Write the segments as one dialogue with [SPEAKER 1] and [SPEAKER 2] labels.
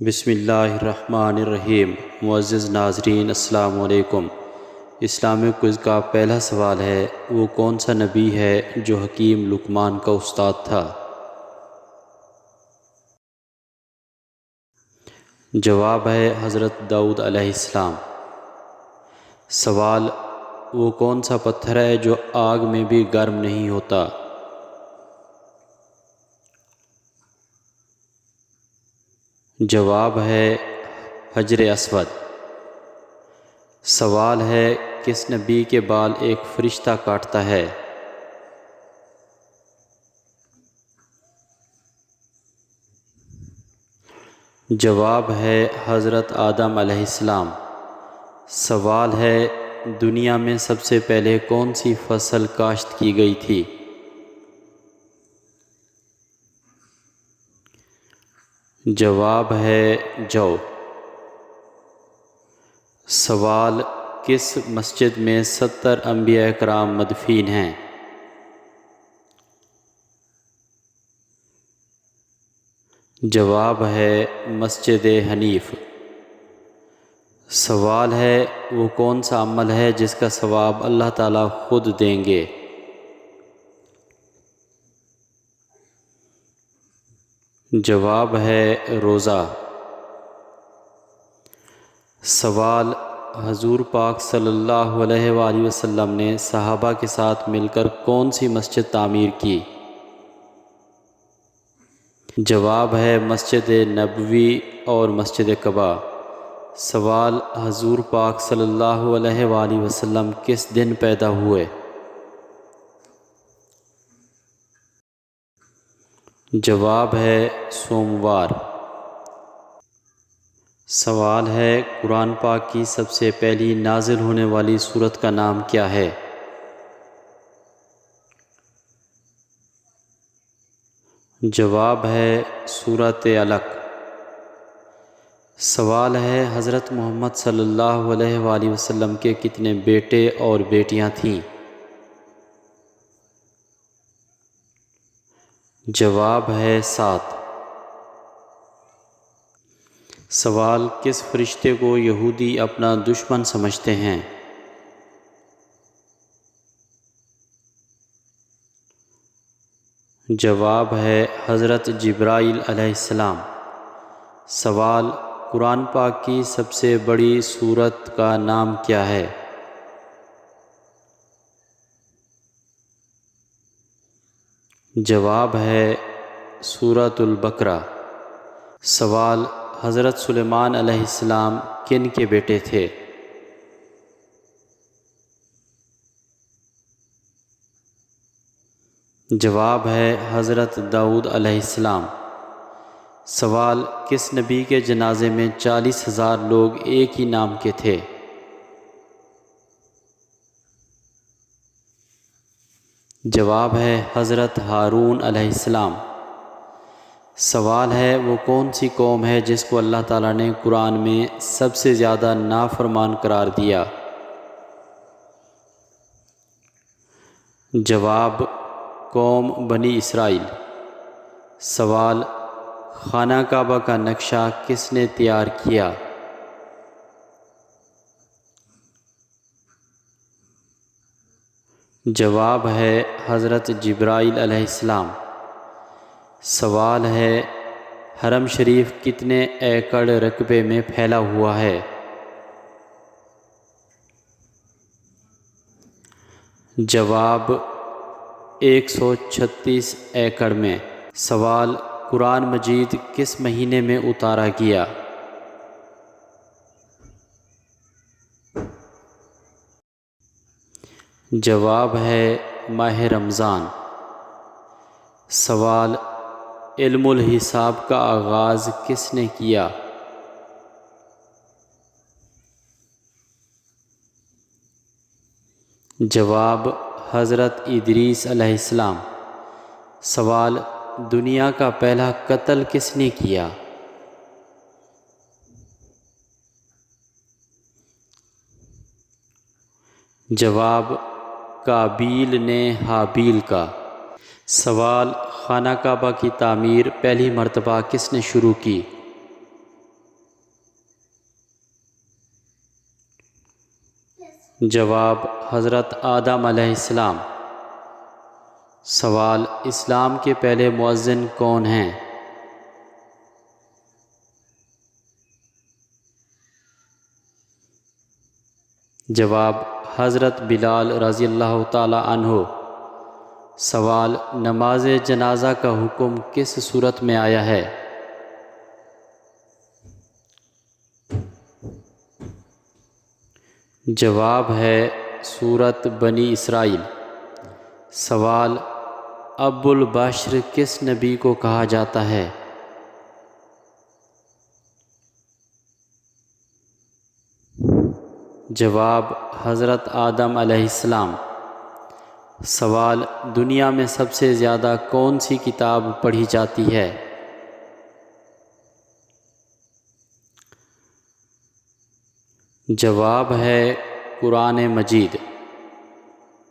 [SPEAKER 1] بسم اللہ الرحمن الرحیم۔ معزز ناظرین السلام علیکم۔ اسلامک کوئز کا پہلا سوال ہے، وہ کون سا نبی ہے جو حکیم لقمان کا استاد تھا؟ جواب ہے حضرت داؤد علیہ السلام۔ سوال، وہ کون سا پتھر ہے جو آگ میں بھی گرم نہیں ہوتا؟ جواب ہے حجر اسود۔ سوال ہے، کس نبی کے بال ایک فرشتہ کاٹتا ہے؟ جواب ہے حضرت آدم علیہ السلام۔ سوال ہے، دنیا میں سب سے پہلے کون سی فصل کاشت کی گئی تھی؟ جواب ہے جو۔ سوال، کس مسجد میں 70 انبیاء کرام مدفین ہیں؟ جواب ہے مسجد حنیف۔ سوال ہے، وہ کون سا عمل ہے جس کا ثواب اللہ تعالیٰ خود دیں گے؟ جواب ہے روزہ۔ سوال، حضور پاک صلی اللہ علیہ وآلہ وسلم نے صحابہ کے ساتھ مل کر کون سی مسجد تعمیر کی؟ جواب ہے مسجد نبوی اور مسجد قباء۔ سوال، حضور پاک صلی اللہ علیہ وآلہ وسلم کس دن پیدا ہوئے؟ جواب ہے سوموار۔ سوال ہے، قرآن پاک کی سب سے پہلی نازل ہونے والی سورت کا نام کیا ہے؟ جواب ہے سورۃ علق۔ سوال ہے، حضرت محمد صلی اللہ علیہ وآلہ وسلم کے کتنے بیٹے اور بیٹیاں تھیں؟ جواب ہے 7۔ سوال، کس فرشتے کو یہودی اپنا دشمن سمجھتے ہیں؟ جواب ہے حضرت جبرائیل علیہ السلام۔ سوال، قرآن پاک کی سب سے بڑی سورت کا نام کیا ہے؟ جواب ہے سورۃ البقرہ۔ سوال، حضرت سلیمان علیہ السلام کن کے بیٹے تھے؟ جواب ہے حضرت داؤد علیہ السلام۔ سوال، کس نبی کے جنازے میں 40,000 لوگ ایک ہی نام کے تھے؟ جواب ہے حضرت ہارون علیہ السلام۔ سوال ہے، وہ کون سی قوم ہے جس کو اللہ تعالیٰ نے قرآن میں سب سے زیادہ نافرمان قرار دیا؟ جواب، قوم بنی اسرائیل۔ سوال، خانہ کعبہ کا نقشہ کس نے تیار کیا؟ جواب ہے حضرت جبرائیل علیہ السلام۔ سوال ہے، حرم شریف کتنے ایکڑ رقبے میں پھیلا ہوا ہے؟ جواب 136 ایکڑ میں۔ سوال، قرآن مجید کس مہینے میں اتارا گیا؟ جواب ہے ماہ رمضان۔ سوال، علم الحساب کا آغاز کس نے کیا؟ جواب حضرت ادریس علیہ السلام۔ سوال، دنیا کا پہلا قتل کس نے کیا؟ جواب قابیل نے حابیل کا۔ سوال، خانہ کعبہ کی تعمیر پہلی مرتبہ کس نے شروع کی؟ جواب حضرت آدم علیہ السلام۔ سوال اسلام کے پہلے مؤذن کون ہیں؟ جواب حضرت بلال رضی اللہ تعالی عنہ۔ سوال نماز جنازہ کا حکم کس صورت میں آیا ہے؟ جواب ہے سورۃ بنی اسرائیل۔ سوال ابو البشر کس نبی کو کہا جاتا ہے؟ جواب حضرت آدم علیہ السلام۔ سوال دنیا میں سب سے زیادہ کون سی کتاب پڑھی جاتی ہے؟ جواب ہے قرآن مجید۔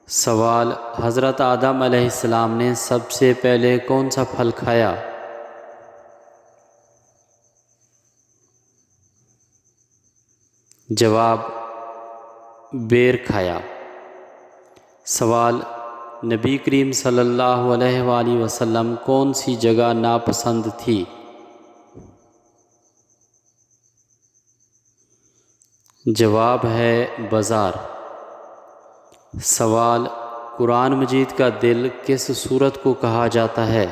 [SPEAKER 1] سوال حضرت آدم علیہ السلام نے سب سے پہلے کون سا پھل کھایا؟ جواب بیر کھایا۔ سوال نبی کریم صلی اللہ علیہ وآلہ وسلم کون سی جگہ ناپسند تھی؟ جواب ہے بازار۔ سوال قرآن مجید کا دل کس سورت کو کہا جاتا ہے؟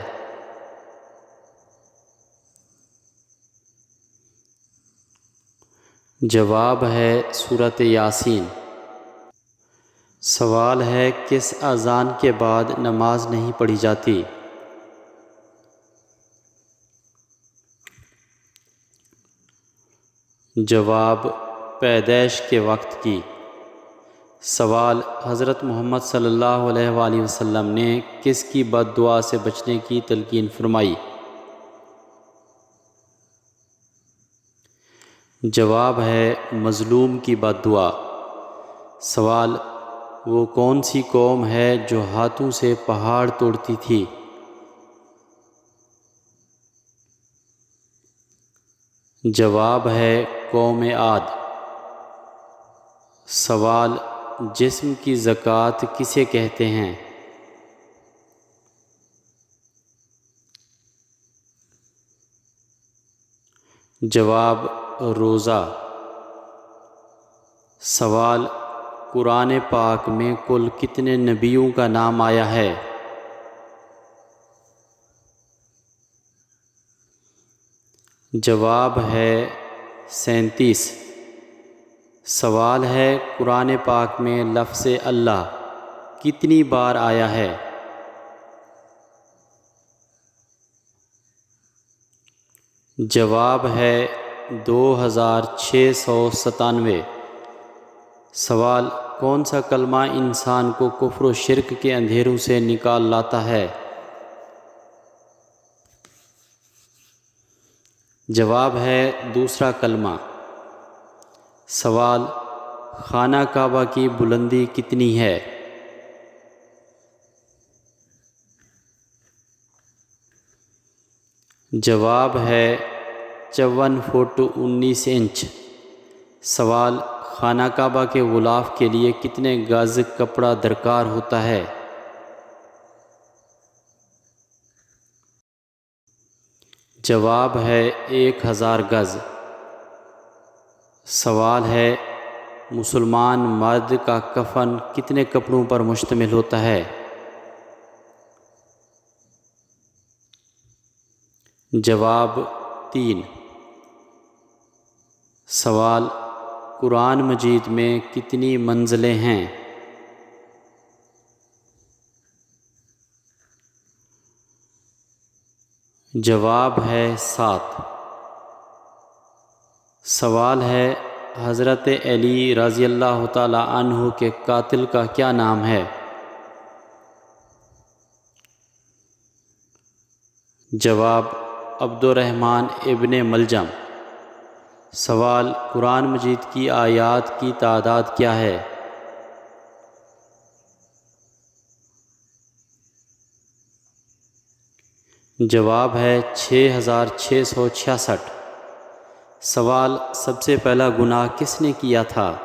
[SPEAKER 1] جواب ہے سورۃ یاسین۔ سوال ہے کس اذان کے بعد نماز نہیں پڑھی جاتی؟ جواب پیدائش کے وقت کی۔ سوال حضرت محمد صلی اللہ علیہ وآلہ وسلم نے کس کی بد دعا سے بچنے کی تلقین فرمائی؟ جواب ہے مظلوم کی بد دعا۔ سوال وہ کون سی قوم ہے جو ہاتھوں سے پہاڑ توڑتی تھی؟ جواب ہے قوم عاد۔ سوال جسم کی زکوٰۃ کسے کہتے ہیں؟ جواب روزہ۔ سوال قرآن پاک میں کل کتنے نبیوں کا نام آیا ہے؟ جواب ہے 37۔ سوال ہے قرآن پاک میں لفظ اللہ کتنی بار آیا ہے؟ جواب ہے 2697۔ سوال کون سا کلمہ انسان کو کفر و شرک کے اندھیروں سے نکال لاتا ہے؟ جواب ہے دوسرا کلمہ۔ سوال خانہ کعبہ کی بلندی کتنی ہے؟ جواب ہے 54 فٹ 19 انچ۔ سوال خانہ کعبہ کے غلاف کے لیے کتنے گز کپڑا درکار ہوتا ہے؟ جواب ہے 1000 گز۔ سوال ہے مسلمان مرد کا کفن کتنے کپڑوں پر مشتمل ہوتا ہے؟ جواب 3۔ سوال قرآن مجید میں کتنی منزلیں ہیں؟ جواب ہے 7۔ سوال ہے حضرت علی رضی اللہ تعالی عنہ کے قاتل کا کیا نام ہے؟ جواب عبد الرحمن ابن ملجم۔ سوال قرآن مجید کی آیات کی تعداد کیا ہے؟ جواب ہے 6666۔ سوال سب سے پہلا گناہ کس نے کیا تھا؟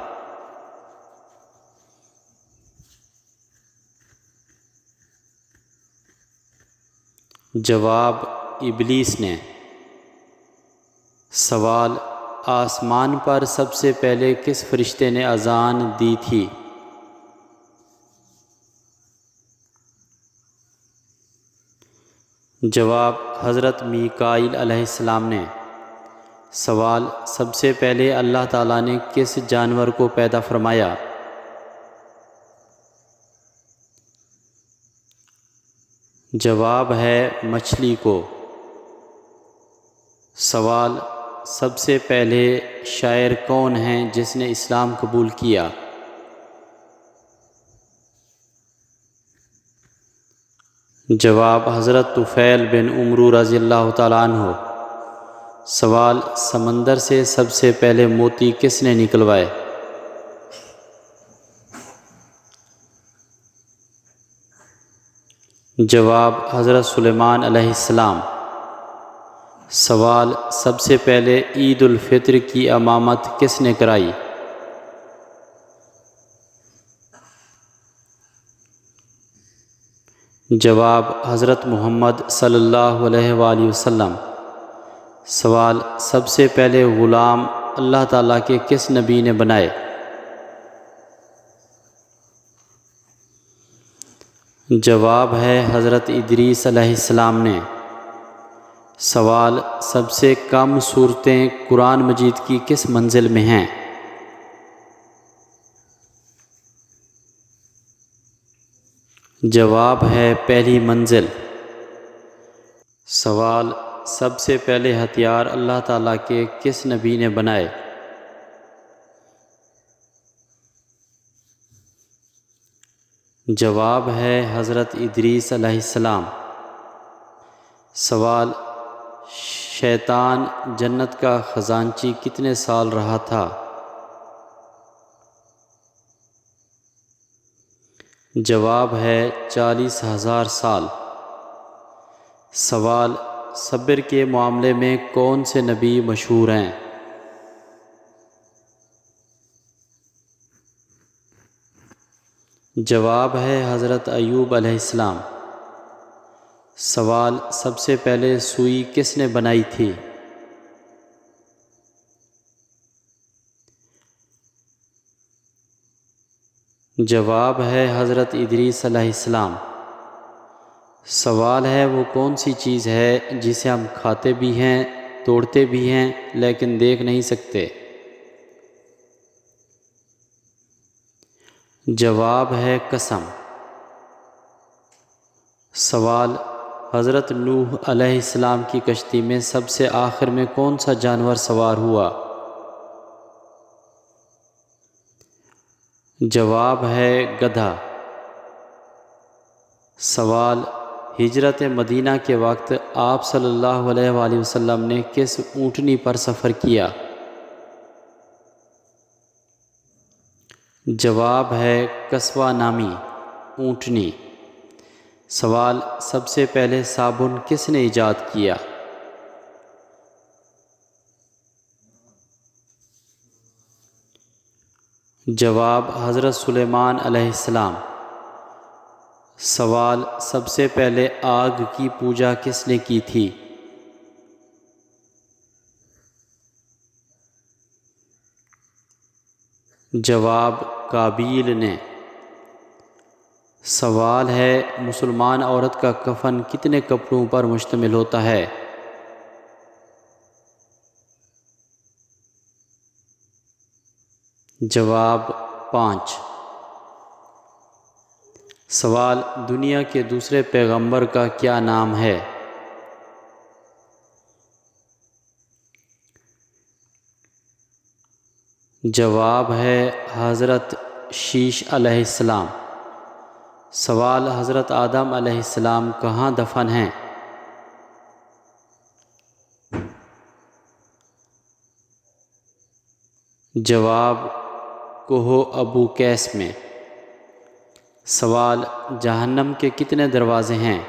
[SPEAKER 1] جواب ابلیس نے۔ سوال، آسمان پر سب سے پہلے کس فرشتے نے اذان دی تھی؟ جواب، حضرت میکائیل علیہ السلام نے۔ سوال، سب سے پہلے اللہ تعالیٰ نے کس جانور کو پیدا فرمایا؟ جواب ہے مچھلی کو۔ سوال، سب سے پہلے شاعر کون ہیں جس نے اسلام قبول کیا؟ جواب، حضرت طفیل بن عمرو رضی اللہ تعالیٰ عنہ۔ سوال، سمندر سے سب سے پہلے موتی کس نے نکلوائے؟ جواب، حضرت سلیمان علیہ السلام۔ سوال، سب سے پہلے عید الفطر کی امامت کس نے کرائی؟ جواب، حضرت محمد صلی اللہ علیہ وآلہ وسلم۔ سوال، سب سے پہلے غلام اللہ تعالیٰ کے کس نبی نے بنائے؟ جواب ہے حضرت ادریس علیہ السلام نے۔ سوال، سب سے کم صورتیں قرآن مجید کی کس منزل میں ہیں؟ جواب ہے پہلی منزل۔ سوال، سب سے پہلے ہتھیار اللہ تعالیٰ کے کس نبی نے بنائے؟ جواب ہے حضرت ادریس علیہ السلام۔ سوال، شیطان جنت کا خزانچی کتنے سال رہا تھا؟ جواب ہے 40,000 سال۔ سوال، صبر کے معاملے میں کون سے نبی مشہور ہیں؟ جواب ہے حضرت ایوب علیہ السلام۔ سوال، سب سے پہلے سوئی کس نے بنائی تھی؟ جواب ہے حضرت ادریس علیہ السلام۔ سوال ہے وہ کون سی چیز ہے جسے ہم کھاتے بھی ہیں، توڑتے بھی ہیں لیکن دیکھ نہیں سکتے؟ جواب ہے قسم۔ سوال، حضرت نوح علیہ السلام کی کشتی میں سب سے آخر میں کون سا جانور سوار ہوا؟ جواب ہے گدھا۔ سوال، ہجرت مدینہ کے وقت آپ صلی اللہ علیہ وآلہ وسلم نے کس اونٹنی پر سفر کیا؟ جواب ہے قصوہ نامی اونٹنی۔ سوال، سب سے پہلے صابن کس نے ایجاد کیا؟ جواب، حضرت سلیمان علیہ السلام۔ سوال، سب سے پہلے آگ کی پوجا کس نے کی تھی؟ جواب، قابیل نے۔ سوال ہے مسلمان عورت کا کفن کتنے کپڑوں پر مشتمل ہوتا ہے؟ جواب، 5۔ سوال، دنیا کے دوسرے پیغمبر کا کیا نام ہے؟ جواب ہے حضرت شیش علیہ السلام۔ سوال، حضرت آدم علیہ السلام کہاں دفن ہیں؟ جواب، کوہ ابو قیس میں۔ سوال، جہنم کے کتنے دروازے ہیں؟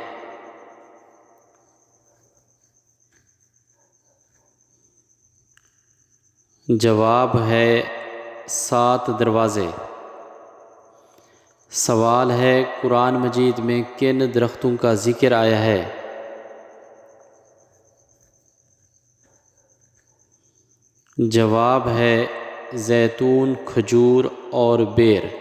[SPEAKER 1] جواب ہے 7 دروازے۔ سوال ہے قرآن مجید میں کن درختوں کا ذکر آیا ہے؟ جواب ہے زیتون، کھجور اور بیر۔